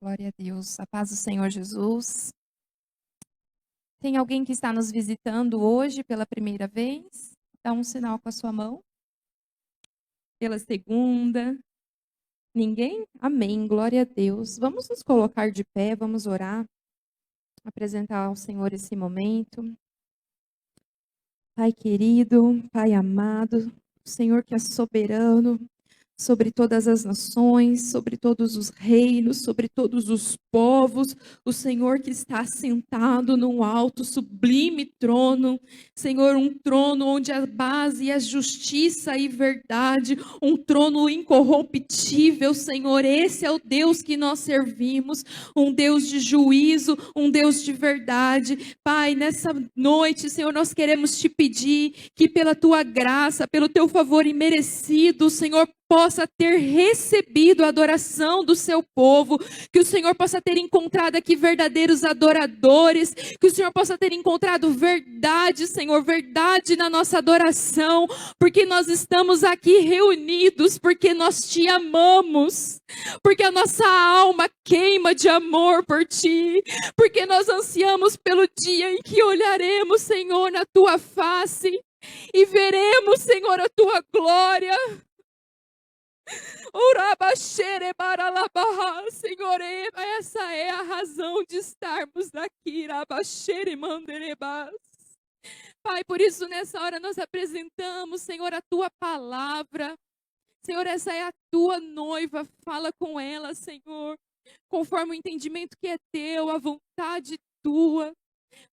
Glória a Deus. A paz do Senhor Jesus. Tem alguém que está nos visitando hoje pela primeira vez? Dá um sinal com a sua mão. Pela segunda. Ninguém? Amém. Glória a Deus. Vamos nos colocar de pé, vamos orar. Apresentar ao Senhor esse momento. Pai querido, Pai amado, o Senhor que é soberano sobre todas as nações, sobre todos os reinos, sobre todos os povos, o Senhor que está sentado num alto, sublime trono, Senhor, um trono onde a base é justiça e verdade, um trono incorruptível, Senhor, esse é o Deus que nós servimos, um Deus de juízo, um Deus de verdade. Pai, nessa noite, Senhor, nós queremos te pedir que pela tua graça, pelo teu favor imerecido, o Senhor possa ter recebido a adoração do seu povo, que o Senhor possa ter encontrado aqui verdadeiros adoradores, que o Senhor possa ter encontrado verdade, Senhor, verdade na nossa adoração, porque nós estamos aqui reunidos, porque nós te amamos, porque a nossa alma queima de amor por ti, porque nós ansiamos pelo dia em que olharemos, Senhor, na tua face e veremos, Senhor, a tua glória. Senhor, essa é a razão de estarmos aqui. Pai, por isso nessa hora nós apresentamos, Senhor, a tua palavra. Senhor, essa é a tua noiva, fala com ela, Senhor, conforme o entendimento que é teu, a vontade tua.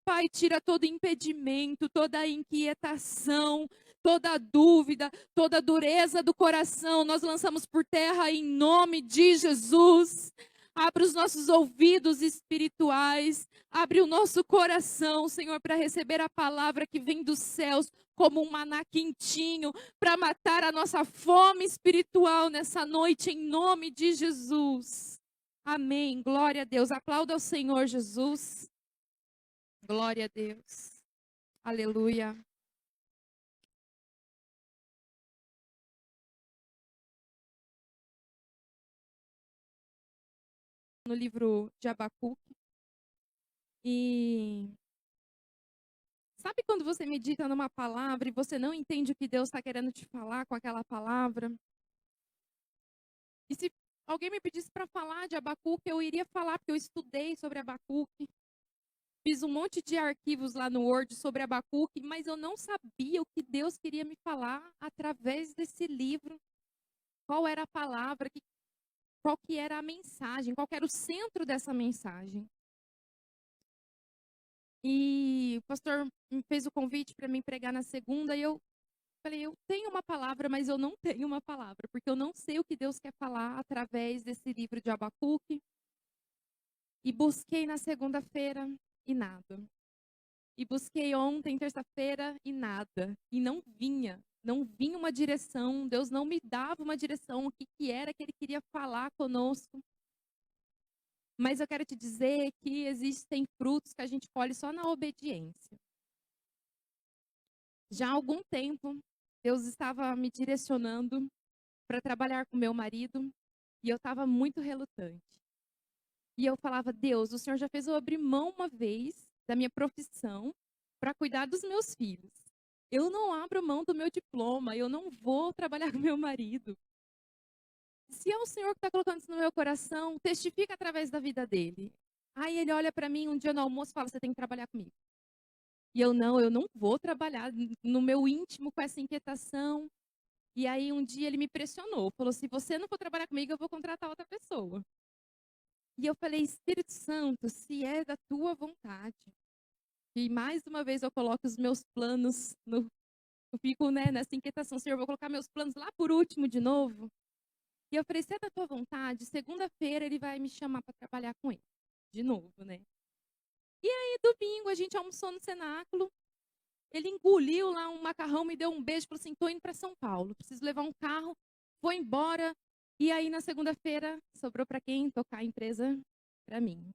Pai, tira todo impedimento, toda inquietação, toda dúvida, toda dureza do coração, nós lançamos por terra em nome de Jesus. Abre os nossos ouvidos espirituais, abre o nosso coração, Senhor, para receber a palavra que vem dos céus, como um maná quentinho, para matar a nossa fome espiritual nessa noite, em nome de Jesus. Amém. Glória a Deus. Aplauda ao Senhor Jesus. Glória a Deus. Aleluia. No livro de Abacuque. E sabe quando você medita numa palavra e você não entende o que Deus está querendo te falar com aquela palavra? E se alguém me pedisse para falar de Abacuque, eu iria falar, porque eu estudei sobre Abacuque. Fiz um monte de arquivos lá no Word sobre Abacuque, mas eu não sabia o que Deus queria me falar através desse livro. Qual era a palavra, qual que era a mensagem, qual que era o centro dessa mensagem. E o pastor me fez o convite para mim pregar na segunda, e eu falei, eu tenho uma palavra, mas eu não tenho uma palavra, porque eu não sei o que Deus quer falar através desse livro de Abacuque. E busquei na segunda-feira e nada. E busquei ontem, terça-feira, e nada. E não vinha uma direção, Deus não me dava uma direção, o que era que Ele queria falar conosco. Mas eu quero te dizer que existem frutos que a gente colhe só na obediência. Já há algum tempo, Deus estava me direcionando para trabalhar com meu marido, e eu estava muito relutante. E eu falava, Deus, o Senhor já fez eu abrir mão uma vez da minha profissão para cuidar dos meus filhos. Eu não abro mão do meu diploma, eu não vou trabalhar com meu marido. Se é o Senhor que está colocando isso no meu coração, testifica através da vida dele. Aí ele olha para mim um dia no almoço e fala, você tem que trabalhar comigo. E eu não vou trabalhar no meu íntimo com essa inquietação. E aí um dia ele me pressionou, falou, se você não for trabalhar comigo, eu vou contratar outra pessoa. E eu falei, Espírito Santo, se é da tua vontade. E mais uma vez eu coloco os meus planos, eu fico nessa inquietação, Senhor, eu vou colocar meus planos lá por último de novo. E eu falei, se é da tua vontade, segunda-feira ele vai me chamar para trabalhar com ele. De novo, né? E aí, domingo, a gente almoçou no cenáculo. Ele engoliu lá um macarrão, me deu um beijo, falou assim, tô indo para São Paulo, preciso levar um carro, vou embora. E aí, na segunda-feira, sobrou para quem tocar a empresa? Para mim.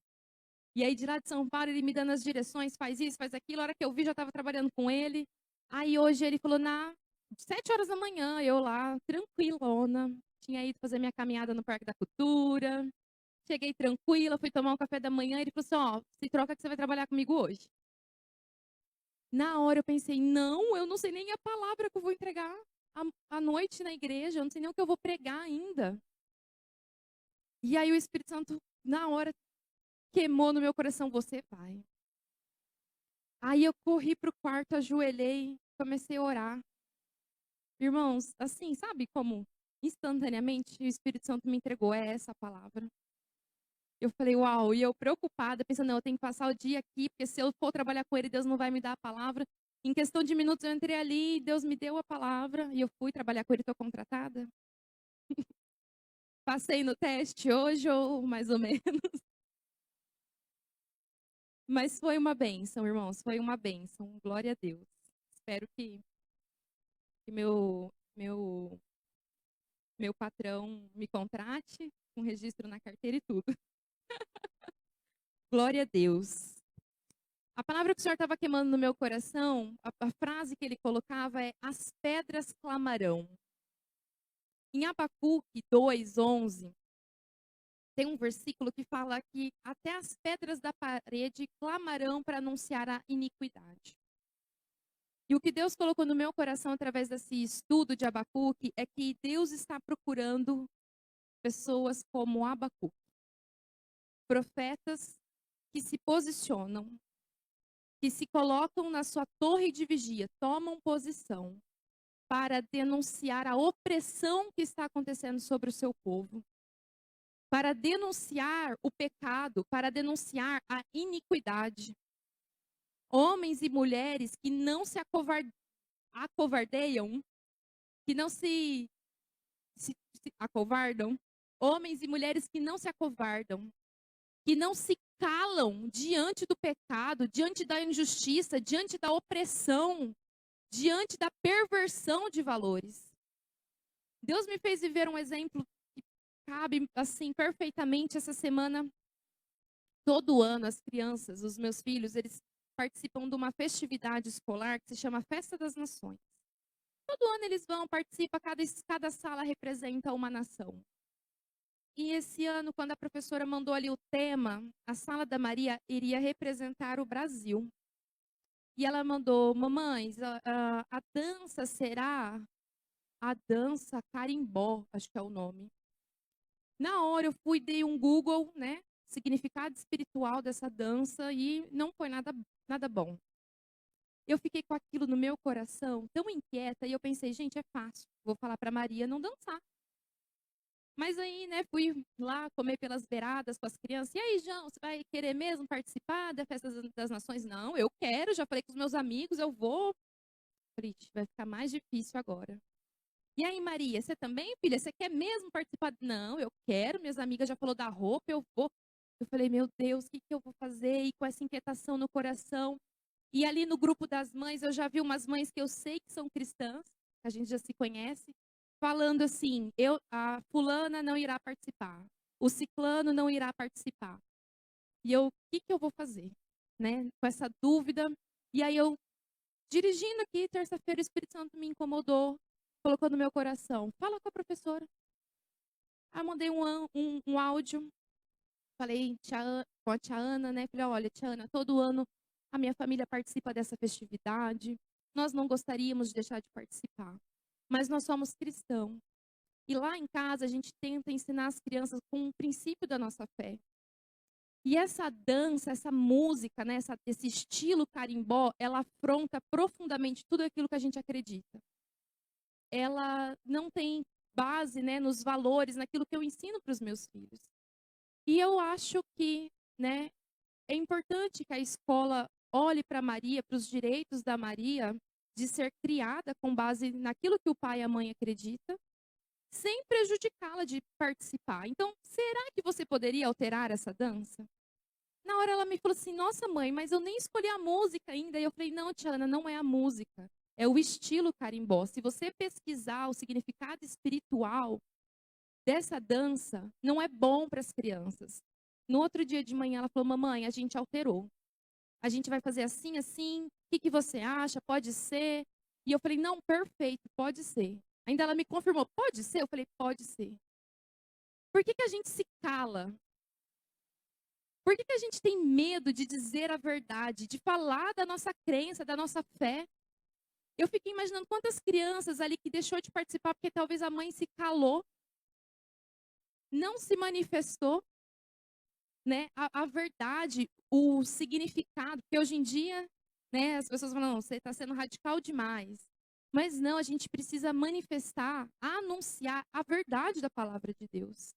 E aí, de lá de São Paulo, ele me dando as direções, faz isso, faz aquilo. A hora que eu vi, já estava trabalhando com ele. Aí, hoje, ele falou, 7 horas da manhã, eu lá, tranquilona, tinha ido fazer minha caminhada no Parque da Cultura, Cheguei tranquila, fui tomar um café da manhã, ele falou assim: "Ó, se troca que você vai trabalhar comigo hoje". Na hora eu pensei: "Não, eu não sei nem a palavra que eu vou entregar à noite na igreja, eu não sei nem o que eu vou pregar ainda". E aí o Espírito Santo, na hora, queimou no meu coração: "Você vai". Aí eu corri pro quarto, ajoelhei, comecei a orar. Irmãos, assim, sabe como instantaneamente o Espírito Santo me entregou: "É essa a palavra". Eu falei: "Uau", e eu preocupada, pensando: "Não, eu tenho que passar o dia aqui, porque se eu for trabalhar com ele, Deus não vai me dar a palavra". Em questão de minutos eu entrei ali, Deus me deu a palavra e eu fui trabalhar com ele, estou contratada. Passei no teste hoje ou mais ou menos, mas foi uma bênção, irmãos, foi uma bênção, glória a Deus. Espero que meu patrão me contrate, com registro na carteira e tudo. Glória a Deus. A palavra que o Senhor estava queimando no meu coração, a frase que ele colocava é: as pedras clamarão. Em Abacuque 2:11, tem um versículo que fala que até as pedras da parede clamarão para anunciar a iniquidade. E o que Deus colocou no meu coração através desse estudo de Abacuque é que Deus está procurando pessoas como Abacuque, profetas que se posicionam, que se colocam na sua torre de vigia, tomam posição para denunciar a opressão que está acontecendo sobre o seu povo, para denunciar o pecado, para denunciar a iniquidade. Homens e mulheres que não se acovardeiam, que não se acovardam, homens e mulheres que não se acovardam, que não se calam diante do pecado, diante da injustiça, diante da opressão, diante da perversão de valores. Deus me fez viver um exemplo que cabe assim perfeitamente essa semana. Todo ano as crianças, os meus filhos, eles participam de uma festividade escolar que se chama Festa das Nações. Todo ano eles vão, participam, cada sala representa uma nação. E esse ano, quando a professora mandou ali o tema, a sala da Maria iria representar o Brasil. E ela mandou: mamães, a dança será a dança carimbó, acho que é o nome. Na hora eu fui, dei um Google, né? Significado espiritual dessa dança e não foi nada bom. Eu fiquei com aquilo no meu coração, tão inquieta, e eu pensei: gente, é fácil, vou falar para Maria não dançar. Mas aí, né, fui lá comer pelas beiradas com as crianças. E aí, João, você vai querer mesmo participar da Festa das Nações? Não, eu quero, já falei com os meus amigos, eu vou. Falei: vai ficar mais difícil agora. E aí, Maria, você também, filha? Você quer mesmo participar? Não, eu quero, minhas amigas já falou da roupa, eu vou. Eu falei: meu Deus, o que eu vou fazer? E com essa inquietação no coração. E ali no grupo das mães, eu já vi umas mães que eu sei que são cristãs, a gente já se conhece, falando assim: a fulana não irá participar, o ciclano não irá participar. E eu, o que eu vou fazer? Né? Com essa dúvida. E aí eu, dirigindo aqui, terça-feira, o Espírito Santo me incomodou, colocou no meu coração: fala com a professora. Aí eu mandei um áudio, falei com a tia Ana, né? Falei: olha, tia Ana, todo ano a minha família participa dessa festividade. Nós não gostaríamos de deixar de participar, mas nós somos cristãos. E lá em casa a gente tenta ensinar as crianças com o princípio da nossa fé. E essa dança, essa música, né, esse estilo carimbó, ela afronta profundamente tudo aquilo que a gente acredita. Ela não tem base, né, nos valores, naquilo que eu ensino para os meus filhos. E eu acho que, né, é importante que a escola olhe para Maria, para os direitos da Maria, de ser criada com base naquilo que o pai e a mãe acreditam, sem prejudicá-la de participar. Então, será que você poderia alterar essa dança? Na hora ela me falou assim: nossa mãe, mas eu nem escolhi a música ainda. E eu falei: não, tia Ana, não é a música, é o estilo carimbó. Se você pesquisar o significado espiritual dessa dança, não é bom para as crianças. No outro dia de manhã ela falou: mamãe, a gente alterou. A gente vai fazer assim, assim, o que você acha? Pode ser? E eu falei: não, perfeito, pode ser. Ainda ela me confirmou: pode ser? Eu falei: pode ser. Por que a gente se cala Por que a gente tem medo de dizer a verdade, de falar da nossa crença, da nossa fé? Eu fiquei imaginando quantas crianças ali que deixou de participar porque talvez a mãe se calou, não se manifestou, né? A verdade, o significado, porque hoje em dia, né, as pessoas falam, não, você está sendo radical demais. Mas não, a gente precisa manifestar, anunciar a verdade da palavra de Deus.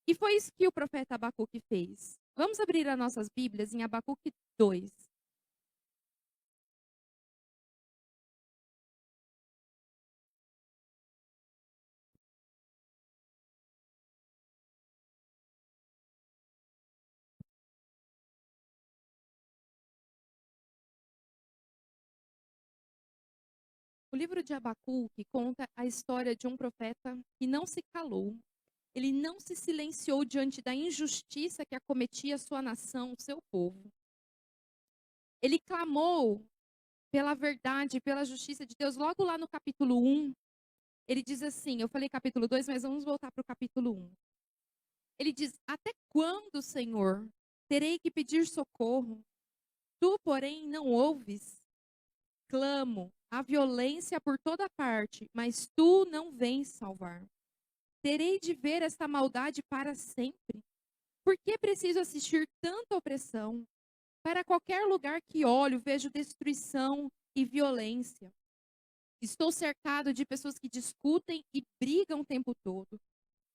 E foi isso que o profeta Abacuque fez. Vamos abrir as nossas Bíblias em Abacuque 2. O livro de Abacuque conta a história de um profeta que não se calou. Ele não se silenciou diante da injustiça que acometia a sua nação, o seu povo. Ele clamou pela verdade, pela justiça de Deus. Logo lá no capítulo 1, ele diz assim, eu falei capítulo 2, mas vamos voltar para o capítulo 1. Ele diz, até quando, Senhor, terei que pedir socorro? Tu, porém, não ouves. Clamo a violência por toda parte, mas tu não vens salvar. Terei de ver esta maldade para sempre? Por que preciso assistir tanta opressão? Para qualquer lugar que olho, vejo destruição e violência. Estou cercado de pessoas que discutem e brigam o tempo todo.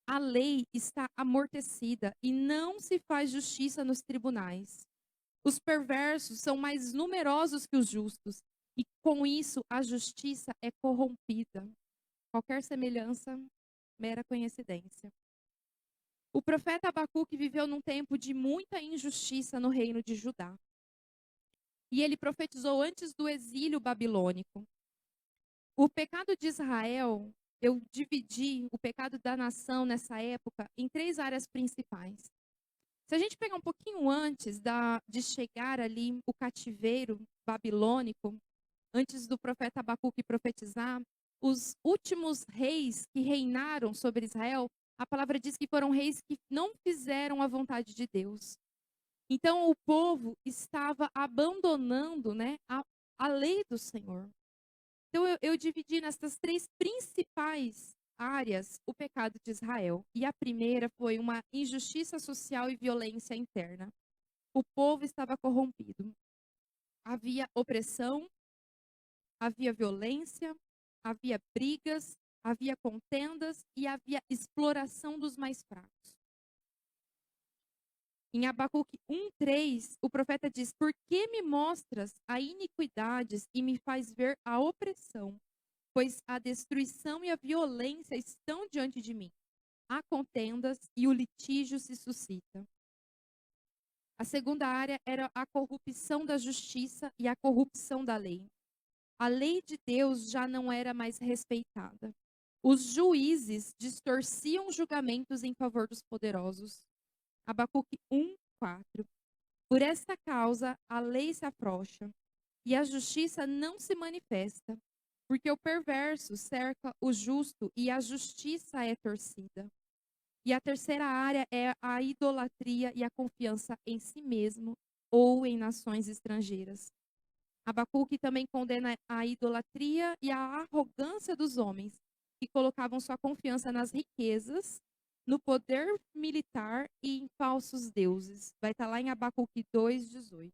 A lei está amortecida e não se faz justiça nos tribunais. Os perversos são mais numerosos que os justos, e com isso a justiça é corrompida. Qualquer semelhança, mera coincidência. O profeta Abacuque viveu num tempo de muita injustiça no reino de Judá. E ele profetizou antes do exílio babilônico. O pecado de Israel, eu dividi o pecado da nação nessa época em 3 áreas principais. Se a gente pegar um pouquinho antes de chegar ali o cativeiro babilônico, antes do profeta Abacuque profetizar, os últimos reis que reinaram sobre Israel, a palavra diz que foram reis que não fizeram a vontade de Deus. Então o povo estava abandonando, né, a lei do Senhor. Então eu dividi nessas 3 principais áreas o pecado de Israel. E a primeira foi uma injustiça social e violência interna. O povo estava corrompido. Havia opressão, havia violência, havia brigas, havia contendas e havia exploração dos mais fracos. Em Abacuque 1:3, o profeta diz: Por que me mostras a iniquidades e me faz ver a opressão? Pois a destruição e a violência estão diante de mim. Há contendas e o litígio se suscita. A segunda área era a corrupção da justiça e a corrupção da lei. A lei de Deus já não era mais respeitada. Os juízes distorciam julgamentos em favor dos poderosos. Abacuque 1:4. Por esta causa a lei se afrouxa e a justiça não se manifesta, porque o perverso cerca o justo e a justiça é torcida. E a terceira área é a idolatria e a confiança em si mesmo ou em nações estrangeiras. Abacuque também condena a idolatria e a arrogância dos homens, que colocavam sua confiança nas riquezas, no poder militar e em falsos deuses. Vai estar lá em Abacuque 2:18.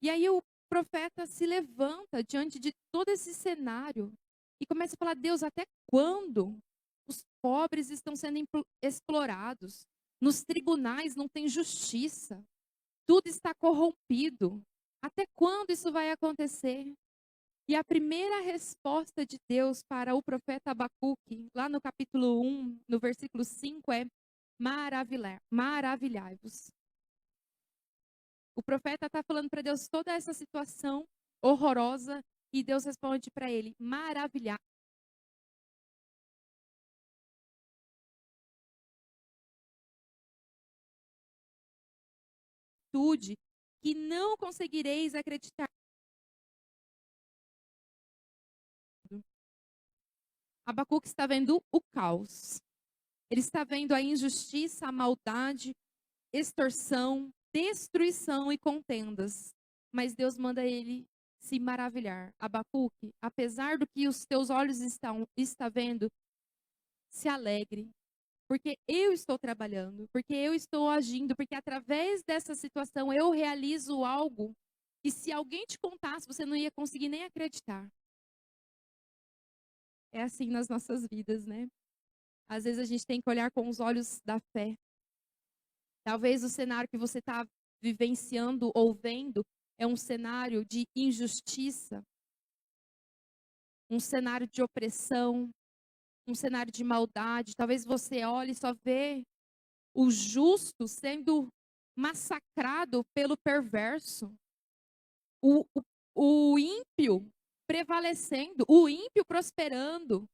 E aí o profeta se levanta diante de todo esse cenário e começa a falar: Deus, até quando os pobres estão sendo explorados? Nos tribunais não tem justiça. Tudo está corrompido. Até quando isso vai acontecer? E a primeira resposta de Deus para o profeta Abacuque, lá no capítulo 1, no versículo 5, é maravilhai-vos. O profeta está falando para Deus toda essa situação horrorosa e Deus responde para ele: maravilhar. Que não conseguireis acreditar. Abacuque está vendo o caos. Ele está vendo a injustiça, a maldade, extorsão, destruição e contendas. Mas Deus manda ele se maravilhar. Abacuque, apesar do que os teus olhos está vendo, se alegre. Porque eu estou trabalhando, porque eu estou agindo, porque através dessa situação eu realizo algo que se alguém te contasse, você não ia conseguir nem acreditar. É assim nas nossas vidas, né? Às vezes a gente tem que olhar com os olhos da fé. Talvez o cenário que você está vivenciando ou vendo é um cenário de injustiça, um cenário de opressão, um cenário de maldade. Talvez você olhe e só vê o justo sendo massacrado pelo perverso, o, o ímpio prevalecendo, o ímpio prosperando,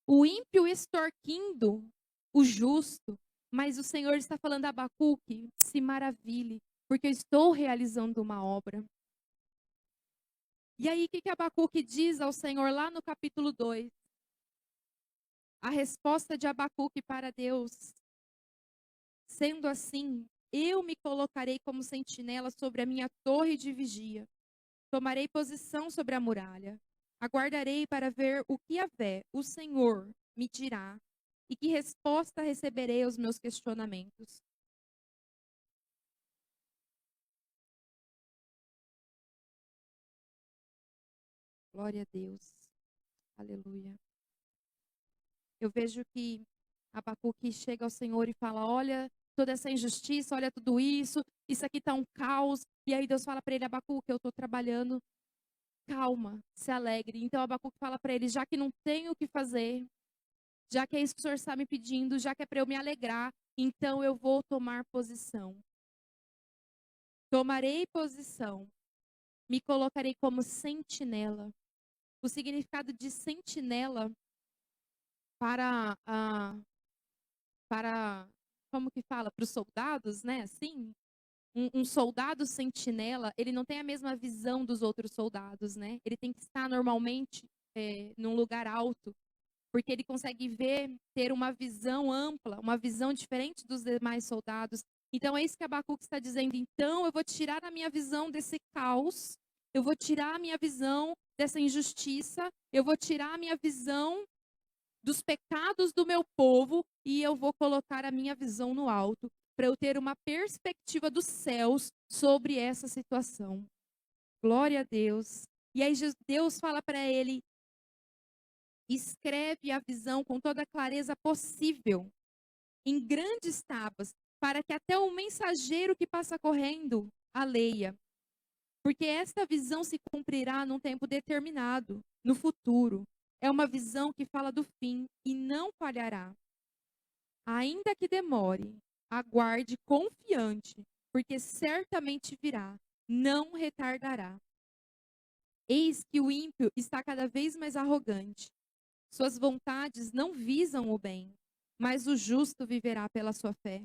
o ímpio extorquindo o justo. Mas o Senhor está falando a Abacuque, se maravilhe, porque eu estou realizando uma obra. E aí, o que Abacuque diz ao Senhor lá no capítulo 2? A resposta de Abacuque para Deus. Sendo assim, eu me colocarei como sentinela sobre a minha torre de vigia. Tomarei posição sobre a muralha. Aguardarei para ver o que Yahvé, o Senhor, me dirá e que resposta receberei aos meus questionamentos. Glória a Deus. Aleluia. Eu vejo que Abacuque chega ao Senhor e fala: olha toda essa injustiça, olha tudo isso aqui está um caos. E aí Deus fala para ele: Abacuque, eu estou trabalhando, calma, se alegre. Então Abacuque fala para ele: já que não tenho o que fazer, já que é isso que o Senhor está me pedindo, já que é para eu me alegrar, então eu vou tomar posição. Tomarei posição, me colocarei como sentinela. O significado de sentinela para como que fala, para os soldados, né? Assim, um soldado sentinela, ele não tem a mesma visão dos outros soldados, né? Ele tem que estar normalmente num lugar alto, porque ele consegue ver, ter uma visão ampla, uma visão diferente dos demais soldados. Então é isso que Abacuque está dizendo. Então eu vou tirar a minha visão desse caos, eu vou tirar a minha visão dessa injustiça, eu vou tirar a minha visão dos pecados do meu povo e eu vou colocar a minha visão no alto, para eu ter uma perspectiva dos céus sobre essa situação. Glória a Deus. E aí Deus fala para ele: escreve a visão com toda a clareza possível, em grandes tábuas, para que até o mensageiro que passa correndo a leia. Porque esta visão se cumprirá num tempo determinado, no futuro. É uma visão que fala do fim e não falhará. Ainda que demore, aguarde confiante, porque certamente virá, não retardará. Eis que o ímpio está cada vez mais arrogante. Suas vontades não visam o bem, mas o justo viverá pela sua fé.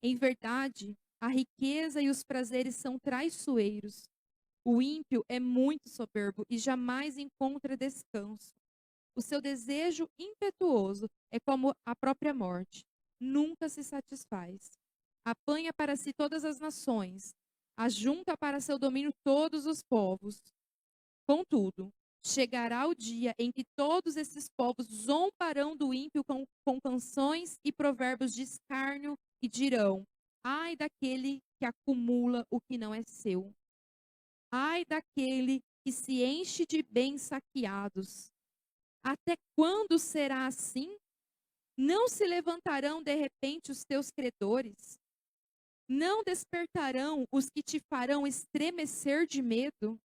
Em verdade, a riqueza e os prazeres são traiçoeiros. O ímpio é muito soberbo e jamais encontra descanso. O seu desejo impetuoso é como a própria morte. Nunca se satisfaz. Apanha para si todas as nações. Ajunta para seu domínio todos os povos. Contudo, chegará o dia em que todos esses povos zombarão do ímpio com canções e provérbios de escárnio e dirão: ai daquele que acumula o que não é seu. Ai daquele que se enche de bens saqueados. Até quando será assim? Não se levantarão de repente os teus credores? Não despertarão os que te farão estremecer de medo?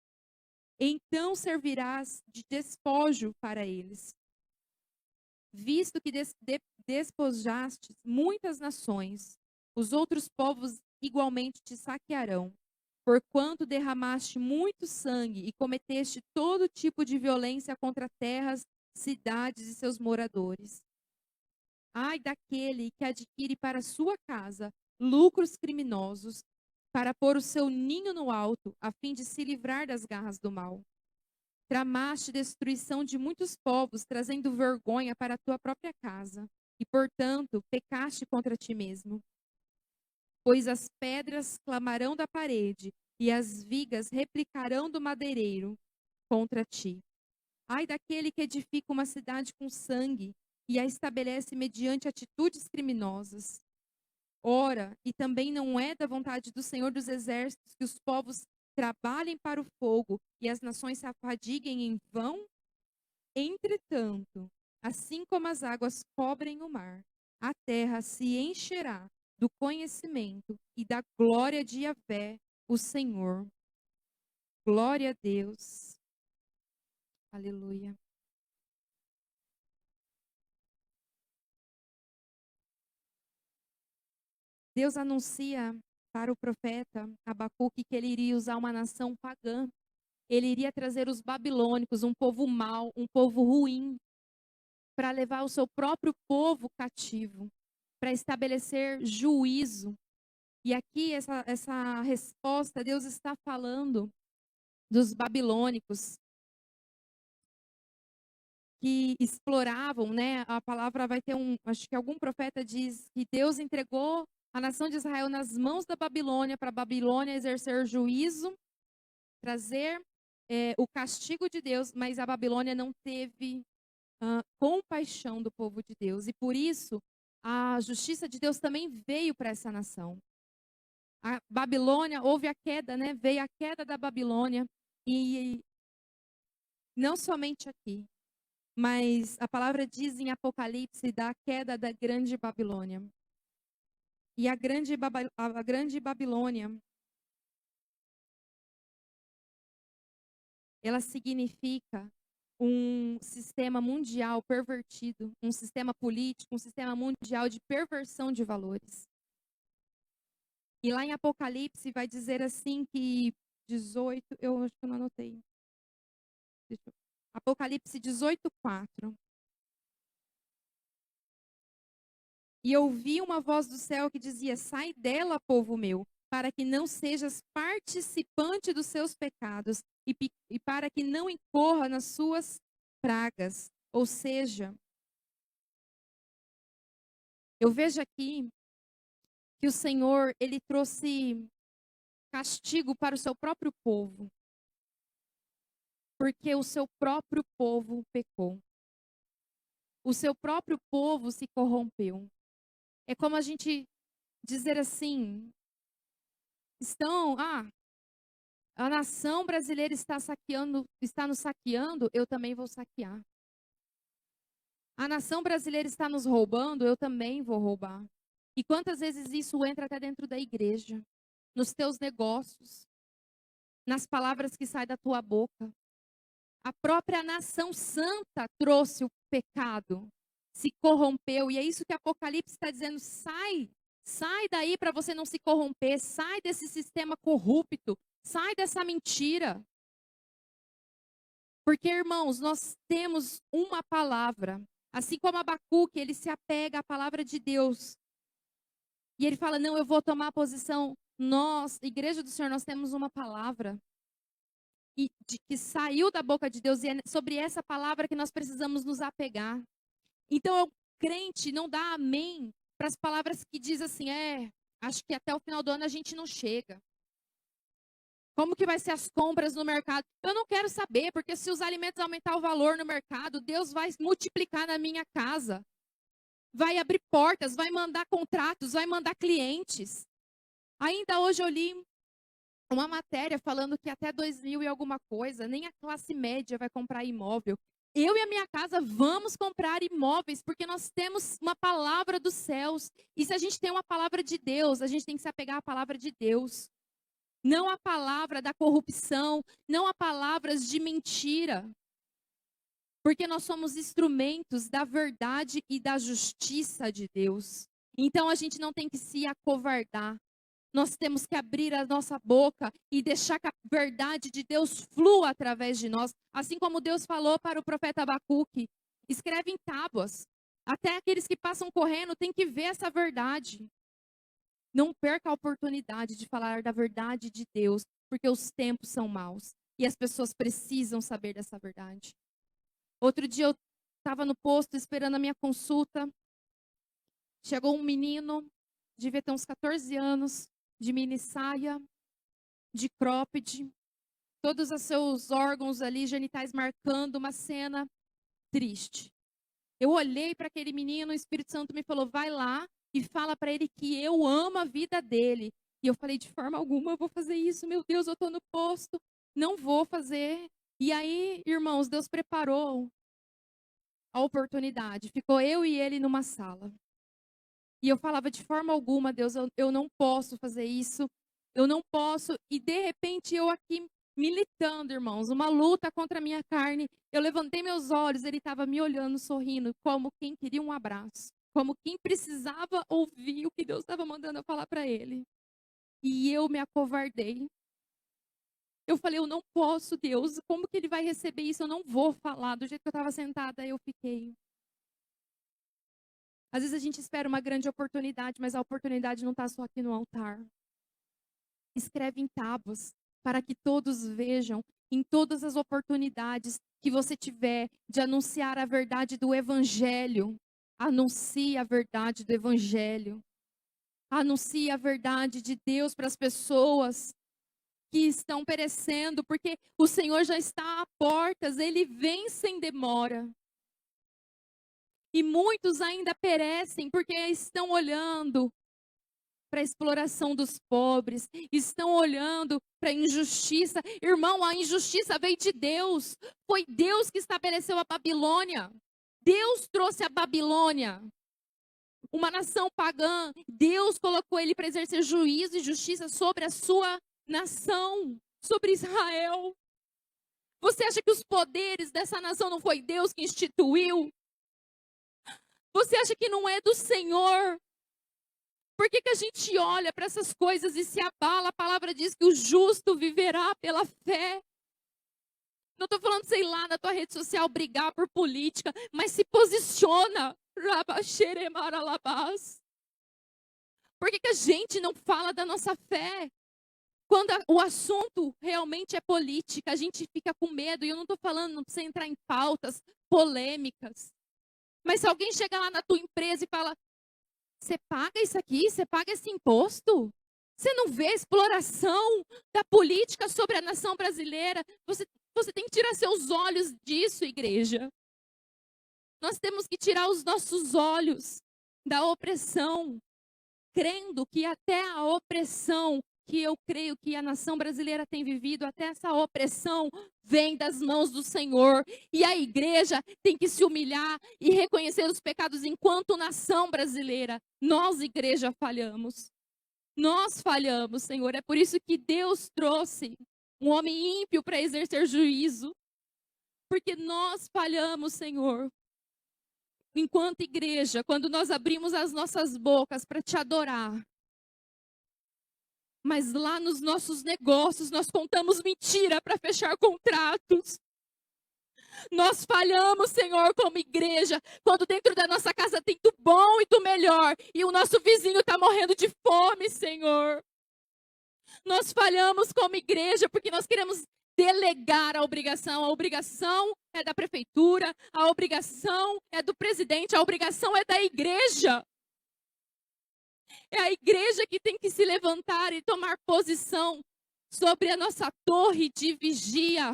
Então servirás de despojo para eles. Visto que despojaste muitas nações, os outros povos igualmente te saquearão, porquanto derramaste muito sangue e cometeste todo tipo de violência contra terras, cidades e seus moradores. Ai daquele que adquire para sua casa lucros criminosos, para pôr o seu ninho no alto, a fim de se livrar das garras do mal. Tramaste destruição de muitos povos, trazendo vergonha para a tua própria casa, e, portanto, pecaste contra ti mesmo. pois as pedras clamarão da parede e as vigas replicarão do madeireiro contra ti. Ai daquele que edifica uma cidade com sangue e a estabelece mediante atitudes criminosas. Ora, e também não é da vontade do Senhor dos Exércitos que os povos trabalhem para o fogo e as nações se afadiguem em vão? Entretanto, assim como as águas cobrem o mar, a terra se encherá do conhecimento e da glória de Yahvé, o Senhor. Glória a Deus. Aleluia. Deus anuncia para o profeta Abacuque que ele iria usar uma nação pagã. Ele iria trazer os babilônicos, um povo mau, um povo ruim, para levar o seu próprio povo cativo, para estabelecer juízo. E aqui essa resposta, Deus está falando dos babilônicos que exploravam, né? A palavra vai ter acho que algum profeta diz que Deus entregou a nação de Israel nas mãos da Babilônia, para a Babilônia exercer juízo, trazer o castigo de Deus, mas a Babilônia não teve compaixão do povo de Deus. E por isso, a justiça de Deus também veio para essa nação. A Babilônia, houve a queda, né? Veio a queda da Babilônia. E não somente aqui, mas a palavra diz em Apocalipse da queda da grande Babilônia. E a grande Babilônia, ela significa um sistema mundial pervertido, um sistema político, um sistema mundial de perversão de valores. E lá em Apocalipse vai dizer assim que 18, eu acho que eu não anotei. Apocalipse 18:4. E ouvi uma voz do céu que dizia: sai dela, povo meu, para que não sejas participante dos seus pecados e para que não incorra nas suas pragas. Ou seja, eu vejo aqui que o Senhor, ele trouxe castigo para o seu próprio povo, porque o seu próprio povo pecou. O seu próprio povo se corrompeu. É como a gente dizer assim, a nação brasileira está nos saqueando, eu também vou saquear. A nação brasileira está nos roubando, eu também vou roubar. E quantas vezes isso entra até dentro da igreja, nos teus negócios, nas palavras que saem da tua boca. A própria nação santa trouxe o pecado, se corrompeu. E é isso que Apocalipse está dizendo: sai daí para você não se corromper, sai desse sistema corrupto, sai dessa mentira. Porque, irmãos, nós temos uma palavra. Assim como Abacuque, ele se apega à palavra de Deus. E ele fala: não, eu vou tomar a posição. Nós, Igreja do Senhor, nós temos uma palavra que saiu da boca de Deus, e é sobre essa palavra que nós precisamos nos apegar. Então, o crente não dá amém para as palavras que diz assim: acho que até o final do ano a gente não chega. Como que vai ser as compras no mercado? Eu não quero saber, porque se os alimentos aumentar o valor no mercado, Deus vai multiplicar na minha casa. Vai abrir portas, vai mandar contratos, vai mandar clientes. Ainda hoje eu li uma matéria falando que até 2000 e alguma coisa, nem a classe média vai comprar imóvel. Eu e a minha casa vamos comprar imóveis, porque nós temos uma palavra dos céus. E se a gente tem uma palavra de Deus, a gente tem que se apegar à palavra de Deus. Não a palavra da corrupção, não a palavras de mentira. Porque nós somos instrumentos da verdade e da justiça de Deus. Então a gente não tem que se acovardar. Nós temos que abrir a nossa boca e deixar que a verdade de Deus flua através de nós. Assim como Deus falou para o profeta Abacuque: escreve em tábuas. Até aqueles que passam correndo têm que ver essa verdade. Não perca a oportunidade de falar da verdade de Deus, porque os tempos são maus e as pessoas precisam saber dessa verdade. Outro dia eu estava no posto esperando a minha consulta. Chegou um menino devia ter uns 14 anos, de mini saia, de cropped, todos os seus órgãos ali, genitais marcando uma cena triste. Eu olhei para aquele menino, o Espírito Santo me falou, vai lá e fala para ele que eu amo a vida dele. E eu falei, de forma alguma eu vou fazer isso, meu Deus, eu estou no posto, não vou fazer. E aí, irmãos, Deus preparou a oportunidade. Ficou eu e ele numa sala. E eu falava, de forma alguma, Deus, eu não posso fazer isso, eu não posso. E de repente eu aqui militando, irmãos, uma luta contra a minha carne. Eu levantei meus olhos, ele estava me olhando, sorrindo, como quem queria um abraço. Como quem precisava ouvir o que Deus estava mandando eu falar para ele. E eu me acovardei. Eu falei, eu não posso, Deus, como que ele vai receber isso? Eu não vou falar. Do jeito que eu estava sentada, eu fiquei. Às vezes a gente espera uma grande oportunidade, mas a oportunidade não está só aqui no altar. Escreve em tábuas, para que todos vejam, em todas as oportunidades que você tiver de anunciar a verdade do Evangelho. Anuncie a verdade do Evangelho. Anuncie a verdade de Deus para as pessoas que estão perecendo, porque o Senhor já está à portas, Ele vem sem demora. E muitos ainda perecem porque estão olhando para a exploração dos pobres, estão olhando para a injustiça. Irmão, a injustiça veio de Deus. Foi Deus que estabeleceu a Babilônia. Deus trouxe a Babilônia. Uma nação pagã. Deus colocou ele para exercer juízo e justiça sobre a sua nação, sobre Israel. Você acha que os poderes dessa nação não foi Deus que instituiu? Você acha que não é do Senhor? Por que a gente olha para essas coisas e se abala? A palavra diz que o justo viverá pela fé. Não estou falando, sei lá, na tua rede social brigar por política, mas se posiciona. Por que a gente não fala da nossa fé? Quando o assunto realmente é política, a gente fica com medo. E eu não estou falando, não precisa entrar em pautas polêmicas. Mas se alguém chega lá na tua empresa e fala, você paga isso aqui? Você paga esse imposto? Você não vê a exploração da política sobre a nação brasileira? Você tem que tirar seus olhos disso, igreja. Nós temos que tirar os nossos olhos da opressão, crendo que até a opressão que eu creio que a nação brasileira tem vivido, até essa opressão vem das mãos do Senhor. E a igreja tem que se humilhar e reconhecer os pecados enquanto nação brasileira. Nós, igreja, falhamos. Nós falhamos, Senhor. É por isso que Deus trouxe um homem ímpio para exercer juízo. Porque nós falhamos, Senhor. Enquanto igreja, quando nós abrimos as nossas bocas para te adorar, mas lá nos nossos negócios nós contamos mentira para fechar contratos. Nós falhamos, Senhor, como igreja, quando dentro da nossa casa tem do bom e do melhor, e o nosso vizinho está morrendo de fome, Senhor. Nós falhamos como igreja porque nós queremos delegar a obrigação é da prefeitura, a obrigação é do presidente, a obrigação é da igreja. É a igreja que tem que se levantar e tomar posição sobre a nossa torre de vigia.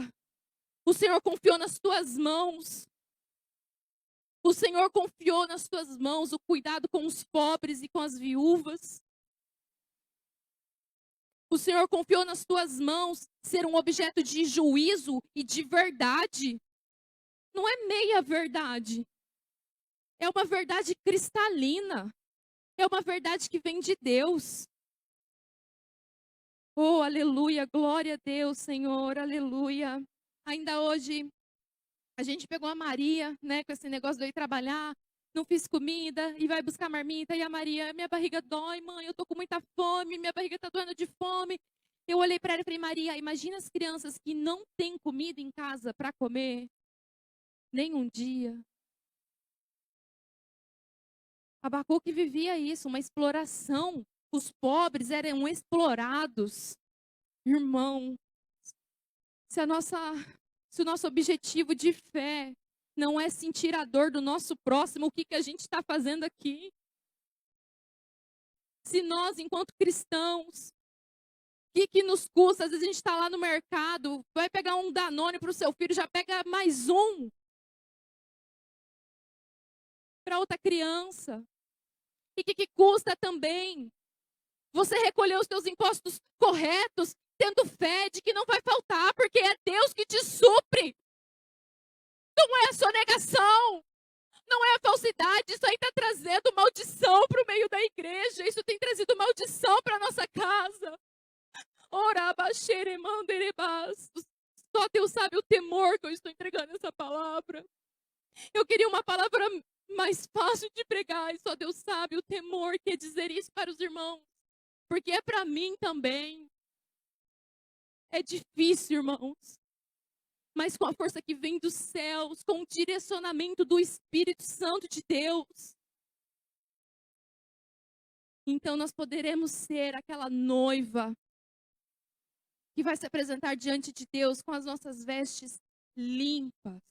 O Senhor confiou nas tuas mãos. O Senhor confiou nas tuas mãos o cuidado com os pobres e com as viúvas. O Senhor confiou nas tuas mãos ser um objeto de juízo e de verdade. Não é meia verdade. É uma verdade cristalina. É uma verdade que vem de Deus. Oh, aleluia, glória a Deus, Senhor, aleluia. Ainda hoje, a gente pegou a Maria, né, com esse negócio de eu ir trabalhar, não fiz comida, e vai buscar marmita, e a Maria, minha barriga dói, mãe, eu tô com muita fome, minha barriga tá doendo de fome. Eu olhei para ela e falei, Maria, imagina as crianças que não têm comida em casa para comer, nem um dia. Abacuque vivia isso, uma exploração. Os pobres eram explorados. Irmão, se o nosso objetivo de fé não é sentir a dor do nosso próximo, o que a gente está fazendo aqui? Se nós, enquanto cristãos, o que nos custa? Às vezes a gente está lá no mercado, vai pegar um Danone para o seu filho, já pega mais um para outra criança. E o que custa também você recolher os seus impostos corretos, tendo fé de que não vai faltar, porque é Deus que te supre. Não é a sonegação, não é a falsidade. Isso aí está trazendo maldição para o meio da igreja. Isso tem trazido maldição para a nossa casa. Só Deus sabe o temor que eu estou entregando essa palavra. Eu queria uma palavra mais fácil de pregar, e só Deus sabe o temor que é dizer isso para os irmãos. Porque é para mim também. É difícil, irmãos. Mas com a força que vem dos céus, com o direcionamento do Espírito Santo de Deus. Então nós poderemos ser aquela noiva que vai se apresentar diante de Deus com as nossas vestes limpas.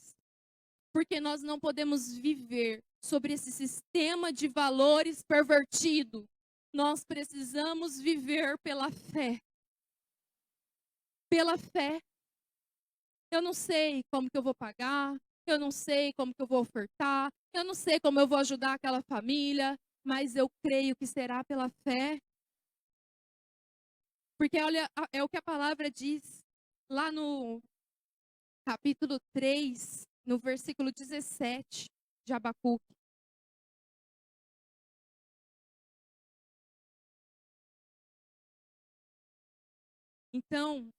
Porque nós não podemos viver sobre esse sistema de valores pervertido. Nós precisamos viver pela fé. Pela fé. Eu não sei como que eu vou pagar, eu não sei como que eu vou ofertar, eu não sei como eu vou ajudar aquela família, mas eu creio que será pela fé. Porque olha, é o que a palavra diz lá no capítulo 3, no versículo 17 de Abacuque. Então,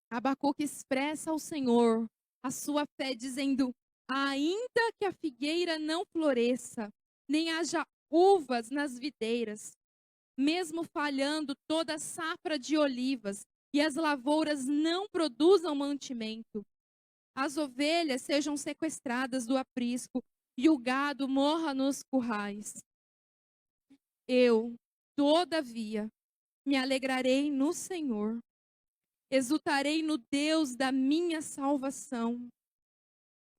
Abacuque expressa ao Senhor a sua fé, dizendo: ainda que a figueira não floresça, nem haja uvas nas videiras, mesmo falhando toda a safra de olivas, e as lavouras não produzam mantimento, as ovelhas sejam sequestradas do aprisco, e o gado morra nos currais. Eu, todavia, me alegrarei no Senhor. Exultarei no Deus da minha salvação.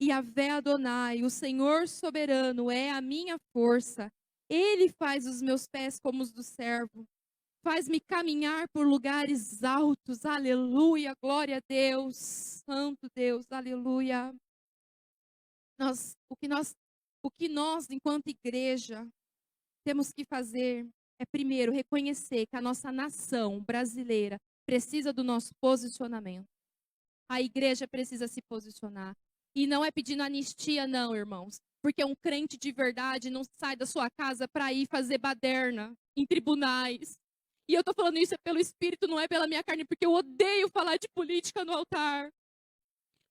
Yahvé Adonai, o Senhor soberano, é a minha força. Ele faz os meus pés como os do servo. Faz-me caminhar por lugares altos. Aleluia, glória a Deus. Santo Deus, aleluia. O que nós, enquanto igreja, temos que fazer é, primeiro, reconhecer que a nossa nação brasileira precisa do nosso posicionamento. A igreja precisa se posicionar. E não é pedindo anistia, não, irmãos. Porque um crente de verdade não sai da sua casa para ir fazer baderna em tribunais. E eu estou falando isso pelo Espírito, não é pela minha carne, porque eu odeio falar de política no altar.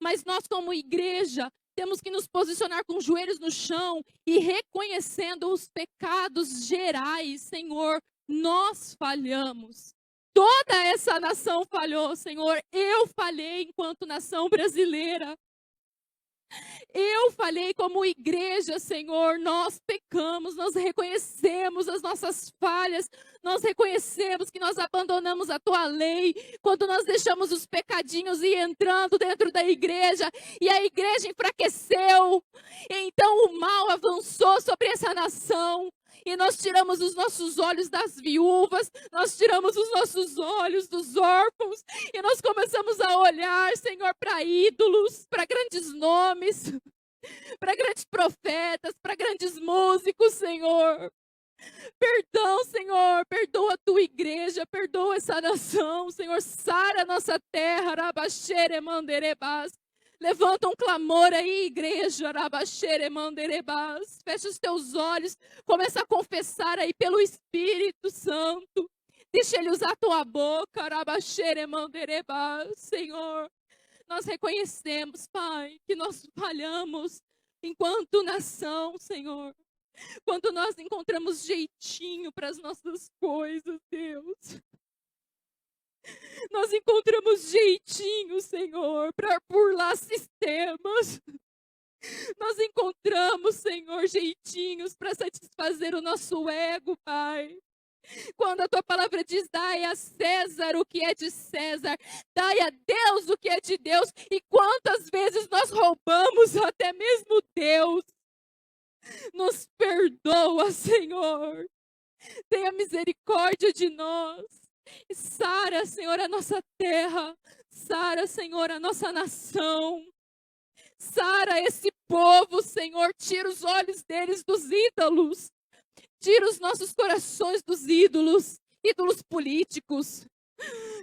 Mas nós, como igreja, temos que nos posicionar com os joelhos no chão e reconhecendo os pecados gerais. Senhor, nós falhamos. Toda essa nação falhou, Senhor. Eu falhei enquanto nação brasileira. Eu falhei como igreja, Senhor. Nós pecamos, nós reconhecemos as nossas falhas. Nós reconhecemos que nós abandonamos a Tua lei. Quando nós deixamos os pecadinhos ir entrando dentro da igreja. E a igreja enfraqueceu. Então o mal avançou sobre essa nação. E nós tiramos os nossos olhos das viúvas, nós tiramos os nossos olhos dos órfãos, e nós começamos a olhar, Senhor, para ídolos, para grandes nomes, para grandes profetas, para grandes músicos, Senhor. Perdão, Senhor, perdoa a tua igreja, perdoa essa nação, Senhor, sara a nossa terra, Rabaxere Manderebas. Levanta um clamor aí, igreja, Rabaxere Manderebas. Fecha os teus olhos, começa a confessar aí pelo Espírito Santo. Deixa ele usar a tua boca, Rabaxere Manderebas. Senhor, nós reconhecemos, Pai, que nós falhamos enquanto nação, Senhor. Quando nós encontramos jeitinho para as nossas coisas, Deus. Nós encontramos jeitinho, Senhor, para burlar sistemas. Nós encontramos, Senhor, jeitinhos para satisfazer o nosso ego, Pai. Quando a tua palavra diz, dai a César o que é de César, dai a Deus o que é de Deus. E quantas vezes nós roubamos até mesmo Deus. Nos perdoa, Senhor. Tenha misericórdia de nós. E sara, Senhor, a nossa terra. Sara, Senhor, a nossa nação. Sara esse povo, Senhor. Tira os olhos deles dos ídolos. Tira os nossos corações dos ídolos. Ídolos políticos.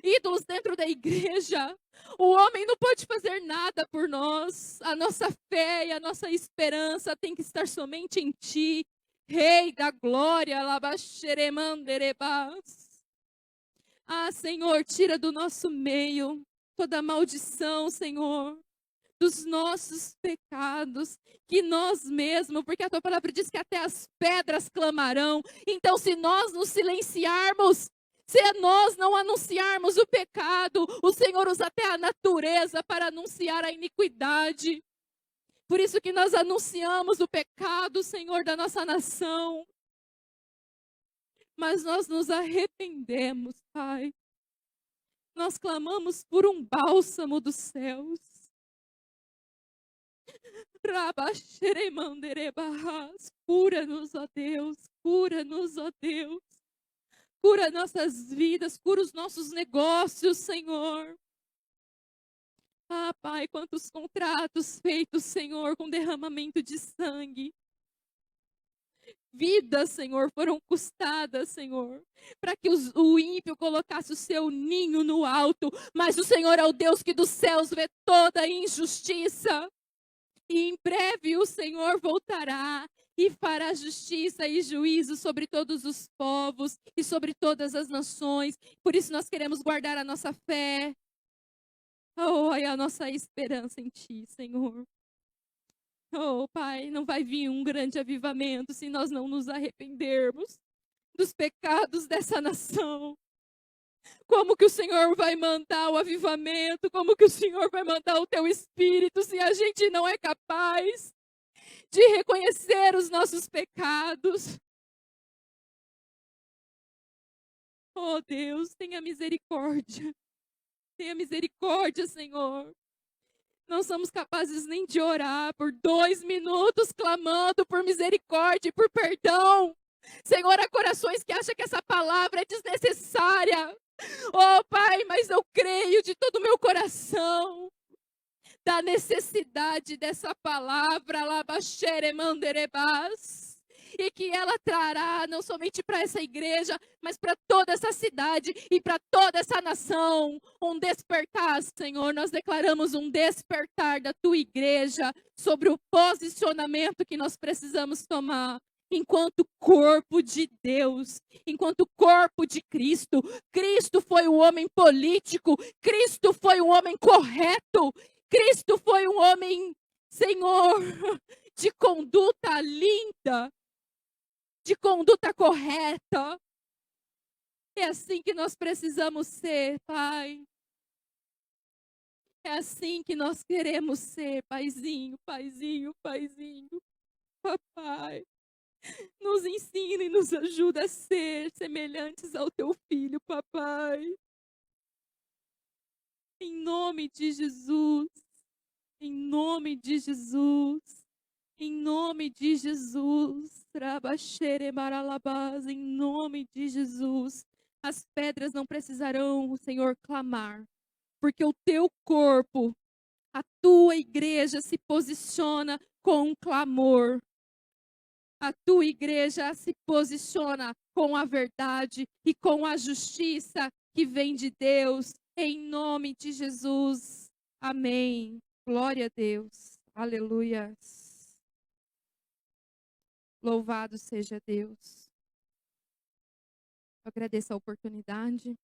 Ídolos dentro da igreja. O homem não pode fazer nada por nós. A nossa fé e a nossa esperança tem que estar somente em Ti. Rei da glória, labaxeremanderebas. Ah, Senhor, tira do nosso meio toda maldição, Senhor, dos nossos pecados, que nós mesmos, porque a Tua palavra diz que até as pedras clamarão. Então, se nós nos silenciarmos, se nós não anunciarmos o pecado, o Senhor usa até a natureza para anunciar a iniquidade. Por isso que nós anunciamos o pecado, Senhor, da nossa nação. Mas nós nos arrependemos, Pai. Nós clamamos por um bálsamo dos céus. Cura-nos, ó Deus. Cura-nos, ó Deus. Cura nossas vidas, cura os nossos negócios, Senhor. Ah, Pai, quantos contratos feitos, Senhor, com derramamento de sangue. Vidas, Senhor, foram custadas, Senhor, para que o ímpio colocasse o seu ninho no alto, mas o Senhor é o Deus que dos céus vê toda a injustiça. E em breve o Senhor voltará e fará justiça e juízo sobre todos os povos e sobre todas as nações. Por isso nós queremos guardar a nossa fé. Oh, a nossa esperança em Ti, Senhor. Oh, Pai, não vai vir um grande avivamento se nós não nos arrependermos dos pecados dessa nação. Como que o Senhor vai mandar o avivamento? Como que o Senhor vai mandar o Teu Espírito se a gente não é capaz de reconhecer os nossos pecados? Oh, Deus, tenha misericórdia. Tenha misericórdia, Senhor. Não somos capazes nem de orar por 2 minutos clamando por misericórdia e por perdão. Senhor, há corações que acham que essa palavra é desnecessária. Oh, Pai, mas eu creio de todo o meu coração da necessidade dessa palavra, labaxeremanderebas. E que ela trará não somente para essa igreja, mas para toda essa cidade e para toda essa nação um despertar, Senhor. Nós declaramos um despertar da tua igreja sobre o posicionamento que nós precisamos tomar enquanto corpo de Deus, enquanto corpo de Cristo. Cristo foi um homem político, Cristo foi um homem correto, Cristo foi um homem, Senhor, de conduta linda, de conduta correta. É assim que nós precisamos ser, Pai. É assim que nós queremos ser, Paizinho, Paizinho, Paizinho. Papai, nos ensina e nos ajuda a ser semelhantes ao Teu Filho, Papai. Em nome de Jesus. Em nome de Jesus. Em nome de Jesus. Em nome de Jesus. As pedras não precisarão, Senhor, clamar. Porque o Teu corpo, a Tua igreja se posiciona com um clamor. A Tua igreja se posiciona com a verdade e com a justiça que vem de Deus. Em nome de Jesus. Amém. Glória a Deus. Aleluia. Louvado seja Deus. Eu agradeço a oportunidade.